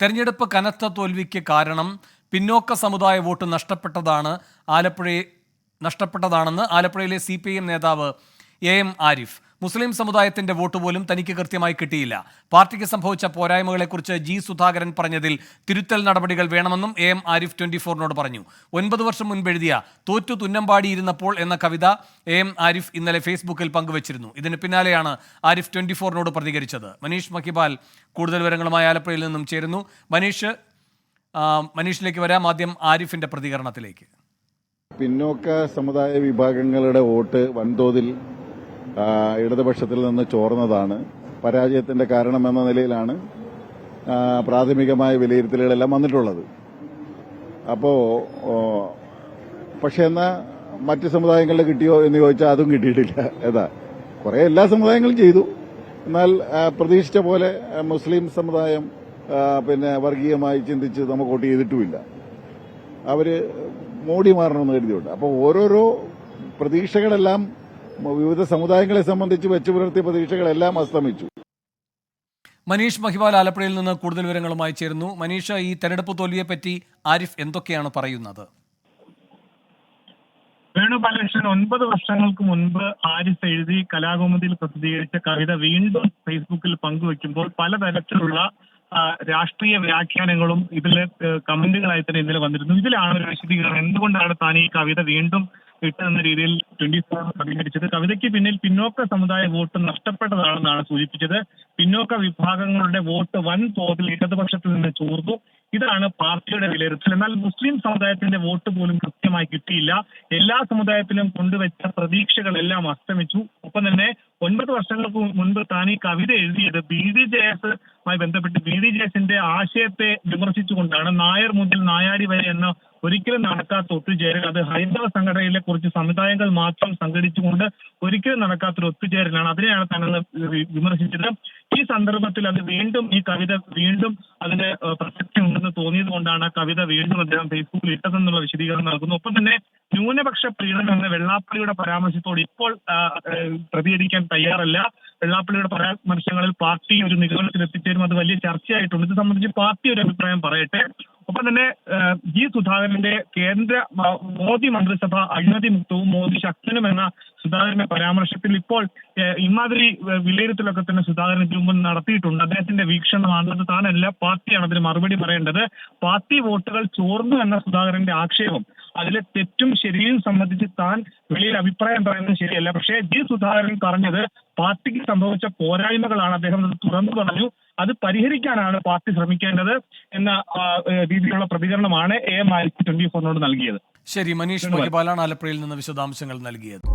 തെരഞ്ഞെടുപ്പ് കനത്ത തോൽവിക്ക് കാരണം പിന്നോക്ക സമുദായ വോട്ട് നഷ്ടപ്പെട്ടതാണെന്ന് ആലപ്പുഴയിലെ CPIM നേതാവ് AM ആരിഫ്. മുസ്ലിം സമുദായത്തിന്റെ വോട്ട് പോലും തനിക്ക് കൃത്യമായി കിട്ടിയില്ല. പാർട്ടിക്ക് സംഭവിച്ച പോരായ്മകളെക്കുറിച്ച് G. സുധാകരൻ പറഞ്ഞതിൽ തിരുത്തൽ നടപടികൾ വേണമെന്നും AM ആരിഫ് 24നോട് പറഞ്ഞു. 9 വർഷം മുൻപ് എഴുതിയ തോറ്റു തുന്നമ്പാടിയിരുന്നപ്പോൾ എന്ന കവിത AM ആരിഫ് ഇന്നലെ ഫേസ്ബുക്കിൽ പങ്കുവച്ചിരുന്നു. ഇതിന് പിന്നാലെയാണ് ആരിഫ് 24നോട് പ്രതികരിച്ചത്. മനീഷ് മഹിബാൽ കൂടുതൽ വിവരങ്ങളുമായി ആലപ്പുഴയിൽ നിന്നും ചേരുന്നു. മനീഷിലേക്ക് വരാം. ആദ്യം ആരിഫിന്റെ പ്രതികരണത്തിലേക്ക്. പിന്നോക്ക സമുദായ വിഭാഗങ്ങളുടെ വോട്ട് വൻതോതിൽ ഇടതുപക്ഷത്തിൽ നിന്ന് ചോർന്നതാണ് പരാജയത്തിന്റെ കാരണമെന്ന നിലയിലാണ് പ്രാഥമികമായ വിലയിരുത്തലുകളെല്ലാം വന്നിട്ടുള്ളത്. പക്ഷെ എന്നാൽ മറ്റ് സമുദായങ്ങളുടെ കിട്ടിയോ എന്ന് ചോദിച്ചാൽ അതും കിട്ടിയിട്ടില്ല. കുറെ എല്ലാ സമുദായങ്ങളും ചെയ്തു. എന്നാൽ പ്രതീക്ഷിച്ച പോലെ മുസ്ലിം സമുദായം വർഗീയമായി ചിന്തിച്ച് നമുക്ക് വോട്ട് ചെയ്തിട്ടുമില്ല. അവര് മോഡി മാറണമെന്ന് കരുതിയുണ്ട്. അപ്പോൾ ഓരോരോ പ്രതീക്ഷകളെല്ലാം വിവിധ സമുദായങ്ങളെ സംബന്ധിച്ച് വെച്ചു പുലർത്തിയ പ്രതീക്ഷകളെല്ലാം അസ്തമിച്ചു. മനീഷ് മഹിബാൽ ആലപ്പുഴയിൽ നിന്ന് കൂടുതൽ വിവരങ്ങളുമായി ചേരുന്നു. മനീഷ്, ഈ തെരഞ്ഞെടുപ്പ് തോൽവിയെപ്പറ്റി ആരിഫ് എന്തൊക്കെയാണ് പറയുന്നത്? വേണുബാലകൃഷ്ണൻ 9 വർഷങ്ങൾക്ക് മുൻപ് ആരിഫ് എഴുതി കലാകൗമുദിയിൽ പ്രസിദ്ധീകരിച്ച കവിത വീണ്ടും ഫേസ്ബുക്കിൽ പങ്കുവെക്കുമ്പോൾ പലതരത്തിലുള്ള രാഷ്ട്രീയ വ്യാഖ്യാനങ്ങളും ഇതിലെ കമന്റുകളായി തന്നെ ഇന്നലെ വന്നിരുന്നു. ഇതിലാണ് ഒരു വിശദീകരണം. എന്തുകൊണ്ടാണ് താൻ ഈ കവിത വീണ്ടും ഇട്ടെന്ന രീതിയിൽ 24 പ്രതികരിച്ചത്? കവിതയ്ക്ക് പിന്നിൽ പിന്നോക്ക സമുദായ വോട്ട് നഷ്ടപ്പെട്ടതാണെന്നാണ് സൂചിപ്പിച്ചത്. പിന്നോക്ക വിഭാഗങ്ങളുടെ വോട്ട് വൻതോതിൽ ഇടതുപക്ഷത്തിൽ നിന്ന് ചോർന്നു. ഇതാണ് പാർട്ടിയുടെ വിലയിരുത്തൽ. എന്നാൽ മുസ്ലിം സമുദായത്തിന്റെ വോട്ട് പോലും കൃത്യമായി കിട്ടിയില്ല. എല്ലാ സമുദായത്തിലും കൊണ്ടുവച്ച പ്രതീക്ഷകളെല്ലാം അസ്തമിച്ചു. ഒപ്പം തന്നെ 9 വർഷങ്ങൾക്ക് മുൻപ് താൻ ഈ കവിത എഴുതിയത് BDJS-മായി ബന്ധപ്പെട്ട് BDJS-ന്റെ ആശയത്തെ വിമർശിച്ചുകൊണ്ടാണ്. നായർ മുതൽ നായാടി വരെ എന്ന ഒരിക്കലും നടക്കാത്ത ഒത്തുചേരൽ, അത് ഹൈന്ദവ സംഘടനയിലെ കുറച്ച് സമുദായങ്ങൾ മാത്രം സംഘടിച്ചുകൊണ്ട് ഒരിക്കലും നടക്കാത്തൊരു ഒത്തുചേരലാണ്. അതിനെയാണ് താനെന്ന് വിമർശിച്ചത്. ഈ സന്ദർഭത്തിൽ അത് വീണ്ടും ഈ കവിത വീണ്ടും അതിന് പ്രസക്തി ഉണ്ടെന്ന് തോന്നിയത് കൊണ്ടാണ് ആ കവിത വീണ്ടും അദ്ദേഹം ഫേസ്ബുക്കിൽ ഇട്ടതെന്നുള്ള വിശദീകരണം നൽകുന്നു. ഒപ്പം തന്നെ ന്യൂനപക്ഷ പ്രീണനം എന്ന വെള്ളാപ്പള്ളിയുടെ പരാമർശത്തോട് ഇപ്പോൾ പ്രതികരിക്കാൻ തയ്യാറല്ല. വെള്ളാപ്പള്ളിയുടെ പരാമർശങ്ങളിൽ പാർട്ടി ഒരു നിഗമനത്തിൽ എത്തിച്ചേരും. അത് വലിയ ചർച്ചയായിട്ടുണ്ട്. ഇത് സംബന്ധിച്ച് പാർട്ടി ഒരു അഭിപ്രായം പറയട്ടെ. ഒപ്പം തന്നെ G. സുധാകരന്റെ കേന്ദ്ര മോദി മന്ത്രിസഭ അഴിമതി മുക്തവും മോദി ശക്തനും എന്ന സുധാകരന്റെ പരാമർശത്തിൽ ഇപ്പോൾ ഇമാതിരി വിലയിരുത്തലൊക്കെ തന്നെ സുധാകരൻ മുമ്പ് നടത്തിയിട്ടുണ്ട്. അദ്ദേഹത്തിന്റെ വീക്ഷണമാണ്. അത് താനല്ല, പാർട്ടിയാണ് അതിന് മറുപടി പറയേണ്ടത്. പാർട്ടി വോട്ടുകൾ ചോർന്നു എന്ന സുധാകരന്റെ ആക്ഷേപം, അതിലെ തെറ്റും ശരിയും സംബന്ധിച്ച് താൻ വെളിയിൽ അഭിപ്രായം പറയുന്നത് ശരിയല്ല. പക്ഷേ G. സുധാകരൻ പറഞ്ഞത് പാർട്ടിക്ക് സംഭവിച്ച പോരായ്മകളാണ്. അദ്ദേഹം അത് തുറന്നു പറഞ്ഞു. അത് പരിഹരിക്കാനാണ് പാർട്ടി ശ്രമിക്കേണ്ടത് എന്ന രീതിയിലുള്ള പ്രതികരണമാണ് AM ആരിഫ് 24നോട് നൽകിയത്. ശരി, മനീഷ് മഹിബാലാണ് ആലപ്പുഴയിൽ നിന്ന് വിശദാംശങ്ങൾ നൽകിയത്.